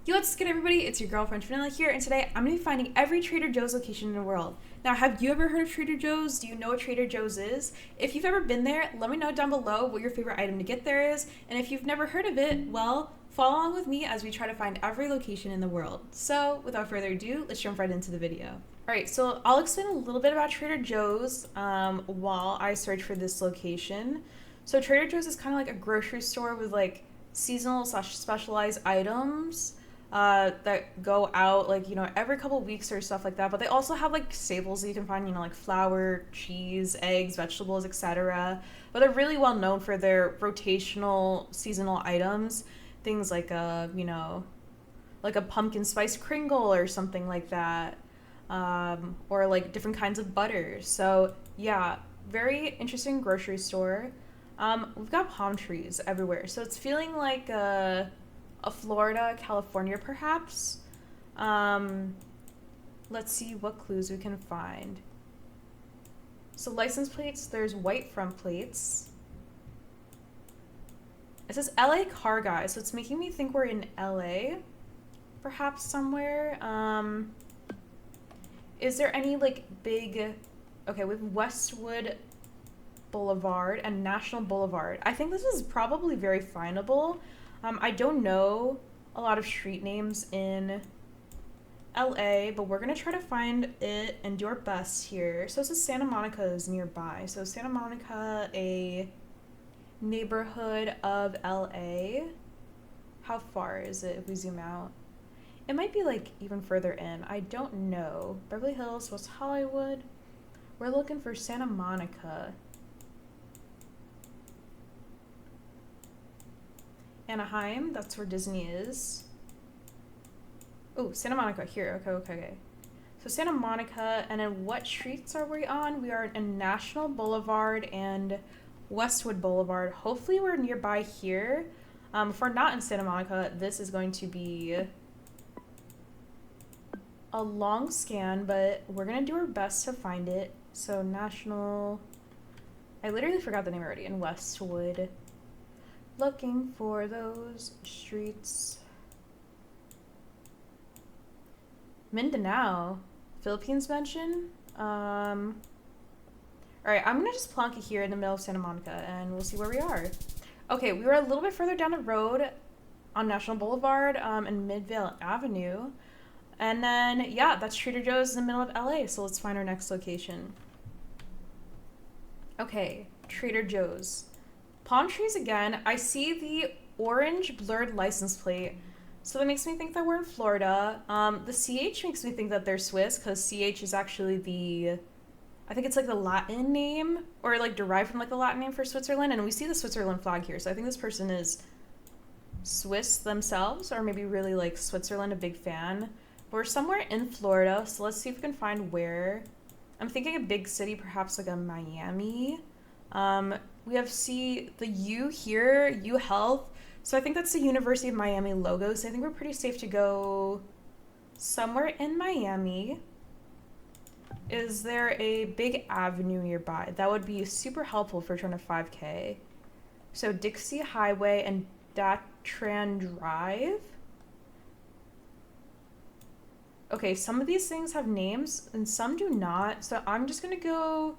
Yo, what's good, everybody? It's your girlfriend Vanilla here, and today I'm going to be finding every Trader Joe's location in the world. Now, have you ever heard of Trader Joe's? Do you know what Trader Joe's is? If you've ever been there, let me know down below what your favorite item to get there is, and if you've never heard of it, well, follow along with me as we try to find every location in the world. So, without further ado, let's jump right into the video. Alright, so I'll explain a little bit about Trader Joe's while I search for this location. So Trader Joe's is kind of like a grocery store with like seasonal / specialized items that go out like, every couple weeks or stuff like that. But they also have like staples that you can find, like flour, cheese, eggs, vegetables, etc. But they're really well known for their rotational seasonal items. Things like like a pumpkin spice Kringle or something like that. Or like different kinds of butter. So yeah, very interesting grocery store. We've got palm trees everywhere. So it's feeling like a Florida, California, perhaps. Let's see what clues we can find. So license plates, there's white front plates. It says LA car guy, so it's making me think we're in LA, perhaps somewhere. Is there any like big, okay, we have Westwood Boulevard and National Boulevard. I think this is probably very findable. I don't know a lot of street names in LA, but we're gonna try to find it and do our best here. So it says Santa Monica is nearby. So Santa Monica, a neighborhood of LA. How far is it if we zoom out? It might be like even further in. I don't know. Beverly Hills, West Hollywood. We're looking for Santa Monica. Anaheim, that's where Disney is. Oh, Santa Monica, here, okay. So Santa Monica, and then what streets are we on? We are in National Boulevard and Westwood Boulevard. Hopefully we're nearby here. If we're not in Santa Monica, this is going to be a long scan, but we're gonna do our best to find it. So National, I literally forgot the name already, in Westwood. Looking for those streets. Mindanao, Philippines mention. Alright, I'm gonna just plonk it here in the middle of Santa Monica and we'll see where we are. Okay, we were a little bit further down the road on National Boulevard and Midvale Avenue. And then, yeah, that's Trader Joe's in the middle of LA, so let's find our next location. Okay, Trader Joe's. Palm trees again. I see the orange blurred license plate, so that makes me think that we're in Florida. The CH makes me think that they're Swiss, because CH is actually the, I think it's like the Latin name, or like derived from like the Latin name for Switzerland, and we see the Switzerland flag here, so I think this person is Swiss themselves, or maybe really like Switzerland, a big fan. We're somewhere in Florida, so let's see if we can find where. I'm thinking a big city, perhaps like a Miami. We have the U here, U Health. So I think that's the University of Miami logo. So I think we're pretty safe to go somewhere in Miami. Is there a big avenue nearby? That would be super helpful for trying to 5K. So Dixie Highway and Datran Drive. Okay, some of these things have names and some do not. So I'm just gonna go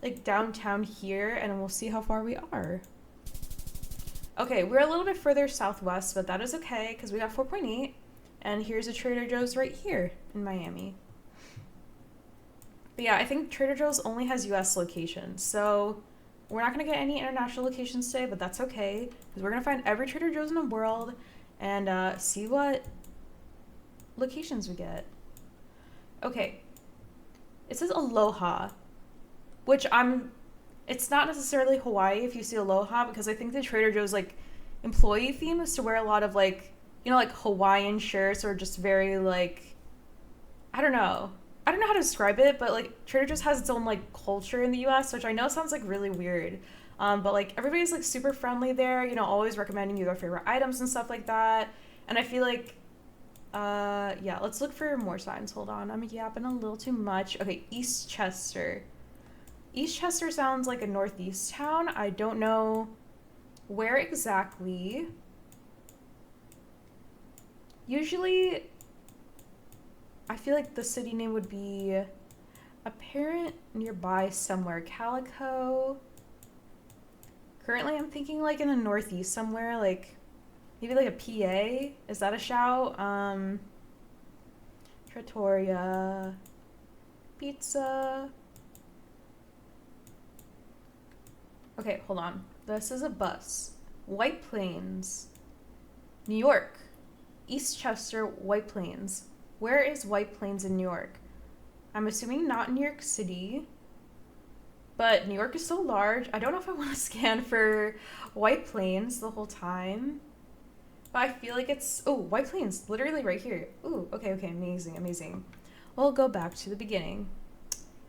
like downtown here and we'll see how far we are. Okay, we're a little bit further southwest, but that is okay because we got 4.8 and here's a Trader Joe's right here in Miami. But yeah, I think Trader Joe's only has US locations, so we're not gonna get any international locations today, but that's okay because we're gonna find every Trader Joe's in the world and see what locations we get. Okay, it says Aloha, which it's not necessarily Hawaii if you see Aloha, because I think the Trader Joe's like employee theme is to wear a lot of like, like Hawaiian shirts, or just very like, I don't know how to describe it, but like Trader Joe's has its own like culture in the US, which I know sounds like really weird. But like everybody's like super friendly there, always recommending you their favorite items and stuff like that. And I feel like, yeah, let's look for more signs. Hold on, I'm yapping a little too much. Okay, Eastchester. Eastchester sounds like a northeast town. I don't know where exactly. Usually, I feel like the city name would be apparent nearby somewhere. Calico. Currently, I'm thinking like in the Northeast somewhere, like maybe like a PA. Is that a shout? Trattoria. Pizza. Okay, hold on. This is a bus. White Plains. New York. Eastchester, White Plains. Where is White Plains in New York? I'm assuming not New York City. But New York is so large. I don't know if I want to scan for White Plains the whole time. But I feel like it's... Oh, White Plains. Literally right here. Ooh, okay, amazing, amazing. We'll go back to the beginning.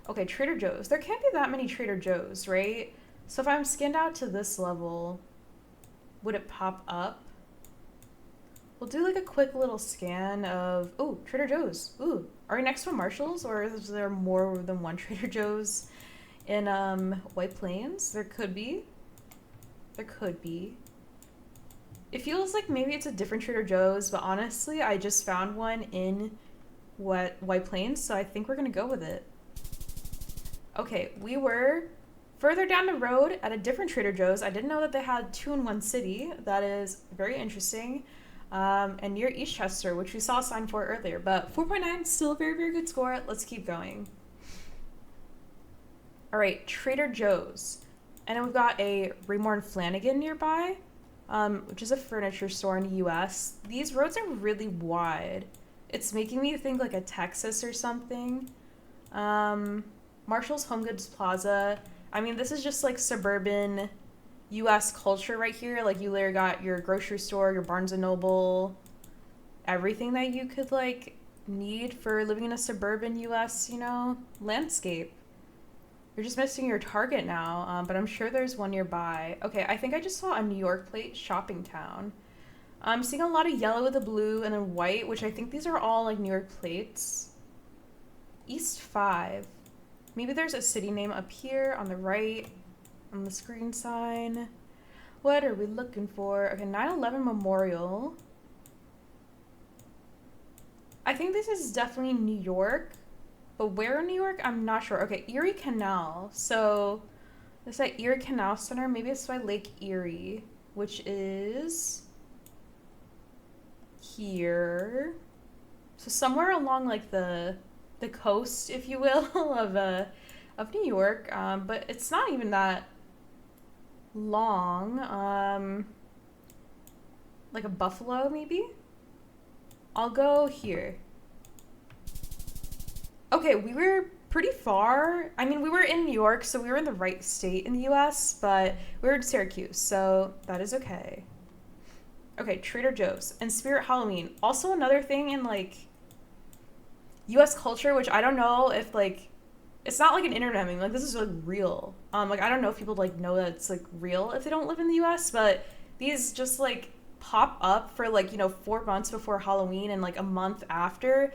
Okay, Trader Joe's. There can't be that many Trader Joe's, right? So if I'm scanned out to this level, would it pop up? We'll do like a quick little scan of... Oh, Trader Joe's. Ooh, are we next to a Marshall's, or is there more than one Trader Joe's in White Plains? There could be. There could be. It feels like maybe it's a different Trader Joe's, but honestly, I just found one in White Plains, so I think we're gonna go with it. Okay, we were further down the road at a different Trader Joe's. I didn't know that they had two in one city. That is very interesting. And near Eastchester, which we saw a sign for earlier. But 4.9, still a very, very good score. Let's keep going. All right, Trader Joe's. And then we've got a Raymore and Flanagan nearby, which is a furniture store in the US. These roads are really wide. It's making me think like a Texas or something. Marshall's Home Goods Plaza. I mean, this is just like suburban US culture right here. Like you literally got your grocery store, your Barnes and Noble, everything that you could like need for living in a suburban US, you know, landscape. You're just missing your Target now, but I'm sure there's one nearby. Okay, I think I just saw a New York plate, Shopping Town. I'm seeing a lot of yellow with the blue and then white, which I think these are all like New York plates. East 5. Maybe there's a city name up here on the right on the screen sign. What are we looking for? Okay, 9/11 Memorial. I think this is definitely New York, but where in New York? I'm not sure. Okay, Erie Canal. So it's at Erie Canal Center. Maybe it's by Lake Erie, which is here. So somewhere along like the coast, if you will, of New York. But it's not even that long. Like a Buffalo, maybe? I'll go here. Okay, we were pretty far. I mean, we were in New York, so we were in the right state in the US, but we were in Syracuse, so that is okay. Okay, Trader Joe's and Spirit Halloween. Also another thing in like US culture, which I don't know if like it's not like an internet meme. Like this is like real. Like I don't know if people like know that it's like real if they don't live in the US, but these just like pop up for like, you know, 4 months before Halloween and like a month after.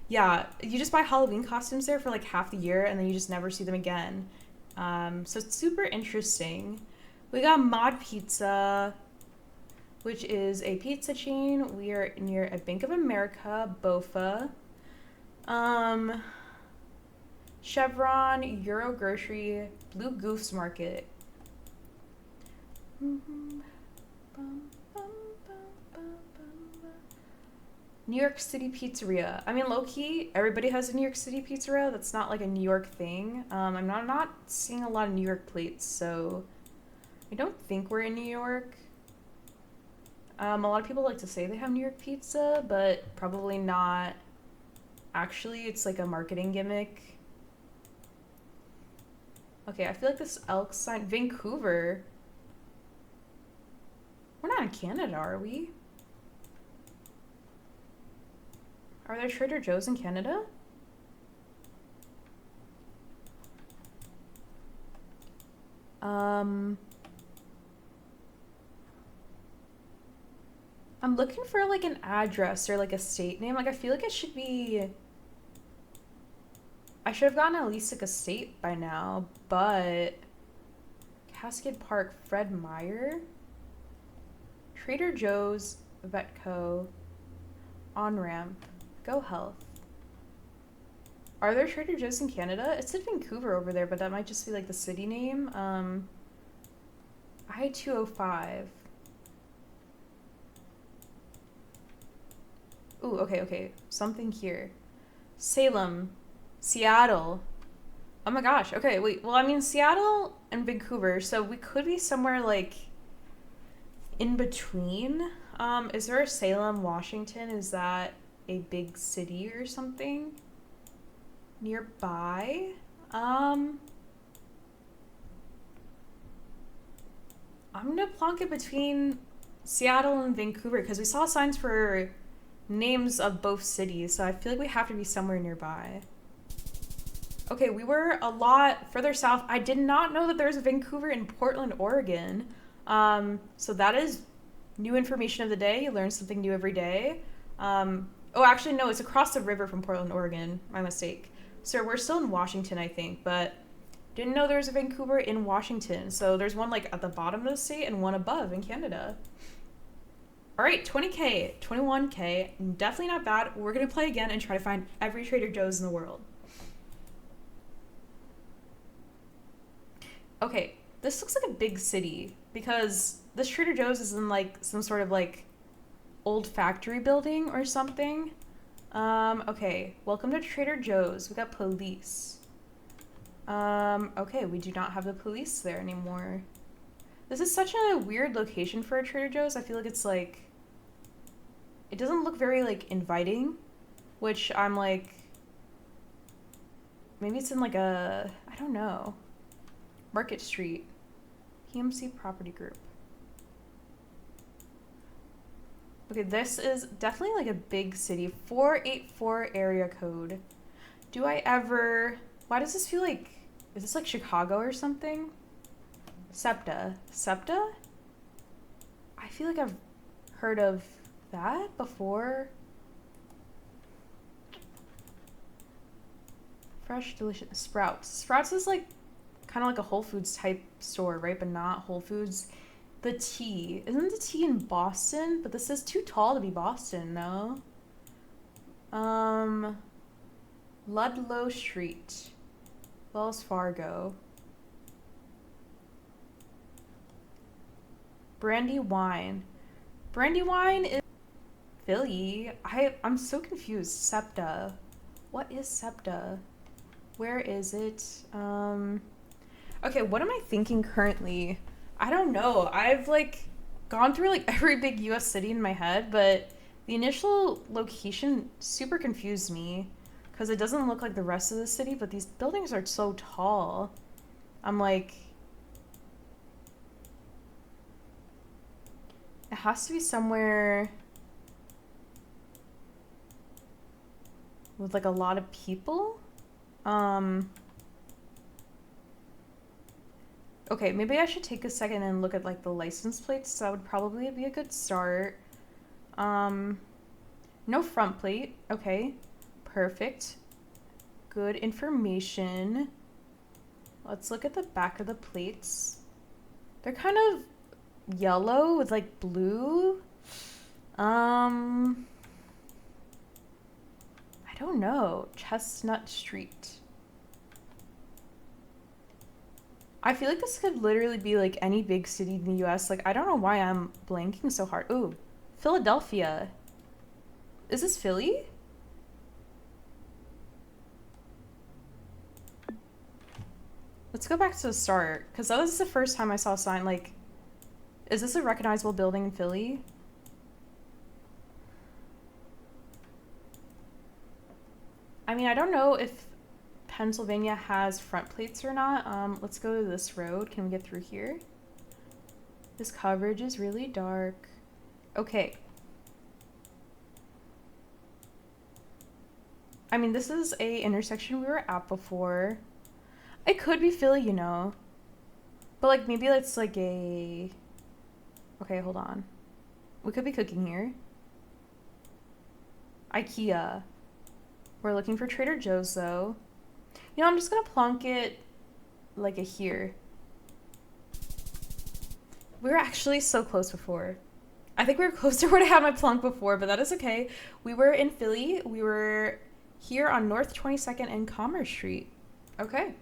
Yeah, you just buy Halloween costumes there for like half the year and then you just never see them again. So it's super interesting. We got Mod Pizza, which is a pizza chain. We are near a Bank of America, BOFA. Chevron, Euro Grocery, Blue Goose Market. New York City Pizzeria. I mean, low-key, everybody has a New York City pizzeria. That's not like a New York thing. I'm not seeing a lot of New York plates, so I don't think we're in New York. A lot of people like to say they have New York pizza, but probably not. Actually, it's like a marketing gimmick. Okay, I feel like this elk sign... Vancouver. We're not in Canada, are we? Are there Trader Joe's in Canada? I'm looking for like an address or like a state name. Like I feel like it should be... I should have gotten at least like a state by now, but... Cascade Park, Fred Meyer? Trader Joe's, Vetco. On-ramp. Go health. Are there Trader Joe's in Canada? It said Vancouver over there, but that might just be like the city name. I-205. Ooh, okay. Something here. Salem. Seattle. Oh my gosh. Okay, wait. Well, I mean, Seattle and Vancouver, so we could be somewhere like in between. Is there a Salem, Washington? Is that a big city or something nearby? I'm gonna plonk it between Seattle and Vancouver because we saw signs for names of both cities, so I feel like we have to be somewhere nearby. Okay, we were a lot further south. I did not know that there was a Vancouver in Portland, Oregon. So that is new information of the day. You learn something new every day. Oh, actually, no, it's across the river from Portland, Oregon. My mistake. So we're still in Washington, I think, but didn't know there was a Vancouver in Washington. So there's one like at the bottom of the state and one above in Canada. All right, 20K, 21K, definitely not bad. We're gonna play again and try to find every Trader Joe's in the world. Okay, this looks like a big city because this Trader Joe's is in like some sort of like old factory building or something. Okay, welcome to Trader Joe's. We got police. Okay, we do not have the police there anymore. This is such a weird location for a Trader Joe's. I feel like it's like, it doesn't look very like inviting, which I'm like, maybe it's in like a, I don't know. Market Street, PMC Property Group. Okay, this is definitely like a big city. 484 area code. Do I ever... Why does this feel like... Is this like Chicago or something? SEPTA. SEPTA? I feel like I've heard of that before. Fresh, delicious. Sprouts. Sprouts is like kind of like a Whole Foods type store, right? But not Whole Foods. The T. Isn't the T in Boston? But this is too tall to be Boston, no? Ludlow Street. Wells Fargo. Brandywine. Brandywine is Philly. I'm so confused. SEPTA. What is SEPTA? Where is it? Okay, what am I thinking currently? I don't know. I've like gone through like every big US city in my head, but the initial location super confused me because it doesn't look like the rest of the city, but these buildings are so tall. I'm like, it has to be somewhere with like a lot of people. Okay, maybe I should take a second and look at like the license plates. That would probably be a good start. No front plate. Okay, perfect. Good information. Let's look at the back of the plates. They're kind of yellow with like blue. I don't know. Chestnut Street. I feel like this could literally be like any big city in the US. Like, I don't know why I'm blanking so hard. Ooh, Philadelphia. Is this Philly? Let's go back to the start, because that was the first time I saw a sign. Like, is this a recognizable building in Philly? I mean, I don't know if Pennsylvania has front plates or not. Let's go to this road. Can we get through here? This coverage is really dark. Okay. I mean, this is a intersection we were at before. It could be Philly, you know. But like maybe it's like a... Okay, hold on. We could be cooking here. IKEA. We're looking for Trader Joe's though. You know, I'm just gonna plonk it like a here. We were actually so close before. I think we were close to where I had my plunk before, but that is okay. We were in Philly. We were here on North 22nd and Commerce Street. Okay.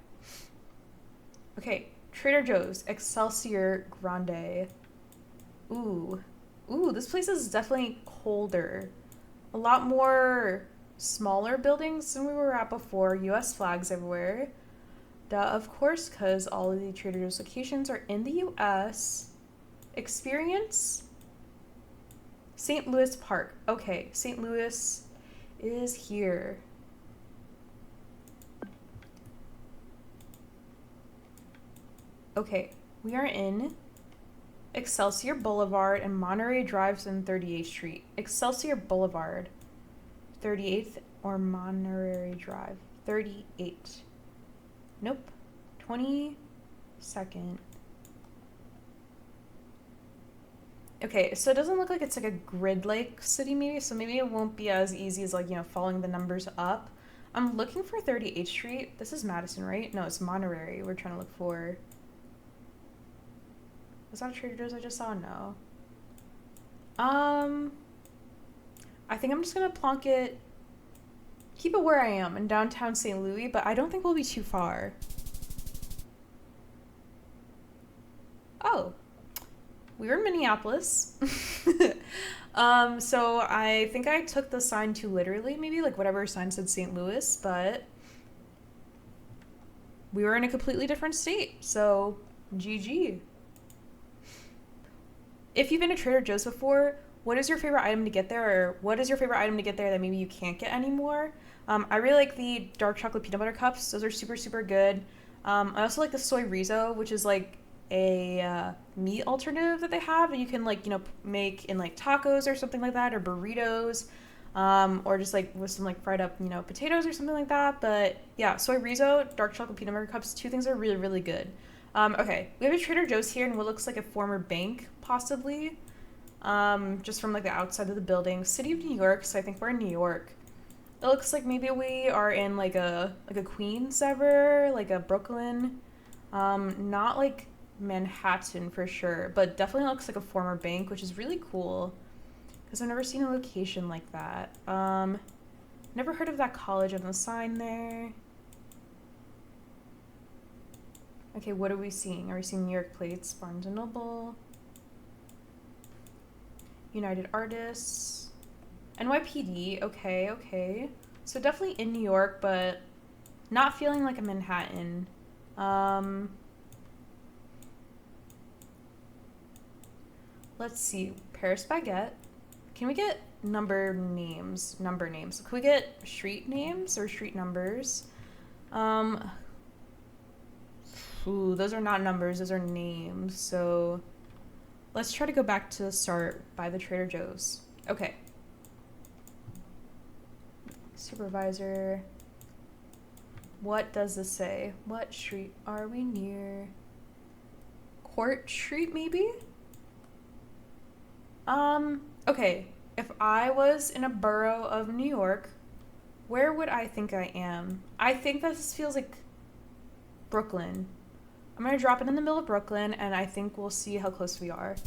Okay, Trader Joe's, Excelsior Grande. Ooh. Ooh, this place is definitely colder. A lot more smaller buildings than we were at before. US flags everywhere. Duh, of course, because all of the Trader Joe's locations are in the US. Experience? St. Louis Park. Okay, St. Louis is here. Okay, we are in Excelsior Boulevard and Monterey Drive's in 38th Street. Excelsior Boulevard, 38th or Monterey Drive, 38. Nope, 22nd. Okay, so it doesn't look like it's like a grid-like city maybe, so maybe it won't be as easy as like, you know, following the numbers up. I'm looking for 38th Street. This is Madison, right? No, it's Monterey we're trying to look for. Was that a Trader Joe's I just saw? No. I think I'm just gonna plonk it, keep it where I am in downtown St. Louis, but I don't think we'll be too far. Oh, we were in Minneapolis. So I think I took the sign too literally, maybe like whatever sign said St. Louis, but we were in a completely different state, so GG. If you've been to Trader Joe's before, what is your favorite item to get there, or what is your favorite item to get there that maybe you can't get anymore? I really like the dark chocolate peanut butter cups. Those are super, super good. I also like the soy riso, which is like a meat alternative that they have, and you can like, you know, make in like tacos or something like that, or burritos, or just like with some like fried up, you know, potatoes or something like that. But yeah, soy riso, dark chocolate peanut butter cups, two things are really, really good. Okay, we have a Trader Joe's here in what looks like a former bank, possibly. Just from like the outside of the building. City of New York, so I think we're in New York. It looks like maybe we are in like a Queens ever, like a Brooklyn. Not like Manhattan for sure, but definitely looks like a former bank, which is really cool because I've never seen a location like that. Never heard of that college on the sign there. Okay, what are we seeing? Are we seeing New York plates? Barnes & Noble. United Artists. NYPD. Okay, okay. So definitely in New York, but not feeling like a Manhattan. Let's see. Paris Baguette. Can we get number names? Number names. Can we get street names or street numbers? Ooh, those are not numbers, those are names. So let's try to go back to the start by the Trader Joe's. Okay. Supervisor. What does this say? What street are we near? Court Street, maybe? Okay. If I was in a borough of New York, where would I think I am? I think this feels like Brooklyn. I'm going to drop it in the middle of Brooklyn, and I think we'll see how close we are.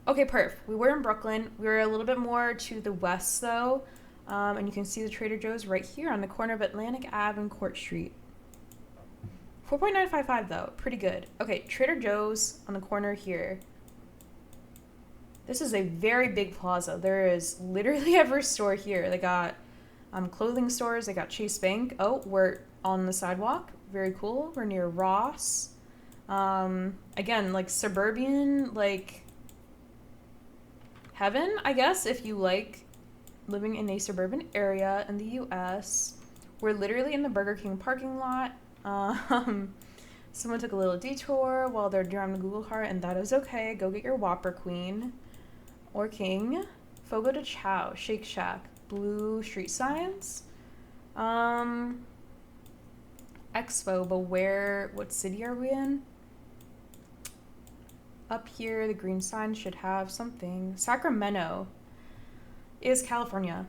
Okay, perf. We were in Brooklyn. We were a little bit more to the west, though, and you can see the Trader Joe's right here on the corner of Atlantic Ave and Court Street. 4.955, though. Pretty good. Okay, Trader Joe's on the corner here. This is a very big plaza. There is literally every store here. They got clothing stores. They got Chase Bank. Oh, we're on the sidewalk. Very cool. We're near Ross. Again, like suburban, like heaven, I guess, if you like living in a suburban area in the US. We're literally in the Burger King parking lot. Someone took a little detour while they're driving the Google car, and that is okay. Go get your Whopper, Queen or King. Fogo de Chao, Shake Shack, blue street signs. Expo, but what city are we in? Up here, the green sign should have something. Sacramento is California.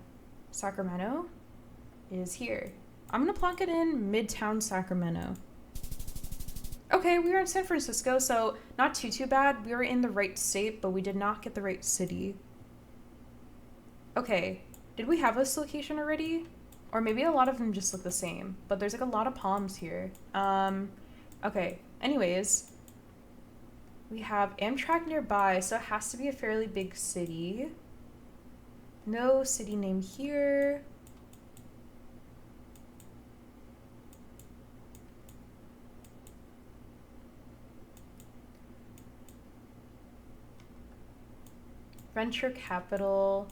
Sacramento is here. I'm gonna plonk it in Midtown Sacramento. Okay, we were in San Francisco, so not too bad. We were in the right state, but we did not get the right city. Okay, did we have this location already? Or maybe a lot of them just look the same, but there's like a lot of palms here. Okay, anyways, we have Amtrak nearby, so it has to be a fairly big city. No city name here. Venture capital.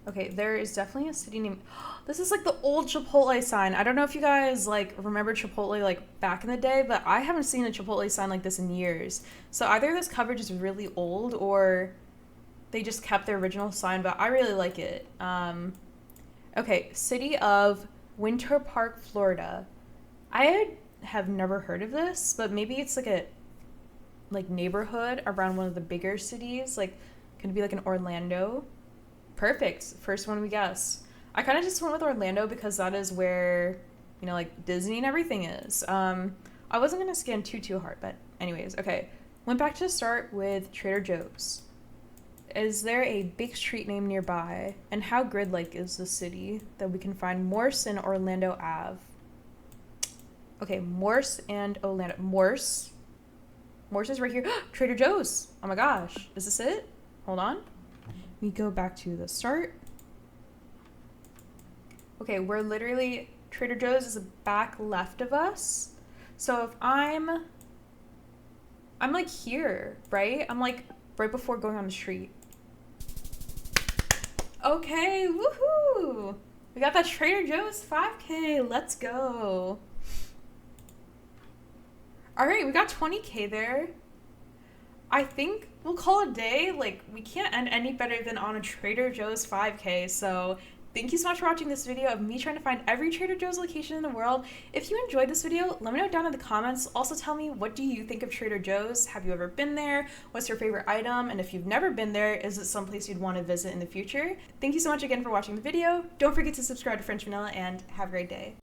Okay, there is definitely a city name. This is like the old Chipotle sign. I don't know if you guys like remember Chipotle like back in the day, but I haven't seen a Chipotle sign like this in years. So either this coverage is really old or they just kept their original sign, but I really like it. Okay, city of Winter Park, Florida. I have never heard of this, but maybe it's like a neighborhood around one of the bigger cities. Like, could it be like an Orlando? Perfect. First one we guess. I kind of just went with Orlando because that is where, you know, like Disney and everything is. I wasn't going to scan too hard, but anyways, okay. Went back to start with Trader Joe's. Is there a big street name nearby? And how grid-like is the city that we can find Morse and Orlando Ave? Okay, Morse and Orlando. Morse is right here. Trader Joe's. Oh my gosh. Is this it? Hold on. We go back to the start. Okay, we're literally, Trader Joe's is back left of us. So if I'm like here, right? I'm like right before going on the street. Okay, woohoo! We got that Trader Joe's 5K, let's go. All right, we got 20K there. I think we'll call it a day. Like, we can't end any better than on a Trader Joe's 5K. So thank you so much for watching this video of me trying to find every Trader Joe's location in the world. If you enjoyed this video, let me know down in the comments. Also tell me, what do you think of Trader Joe's? Have you ever been there? What's your favorite item? And if you've never been there, is it someplace you'd want to visit in the future? Thank you so much again for watching the video. Don't forget to subscribe to French Vanilla and have a great day.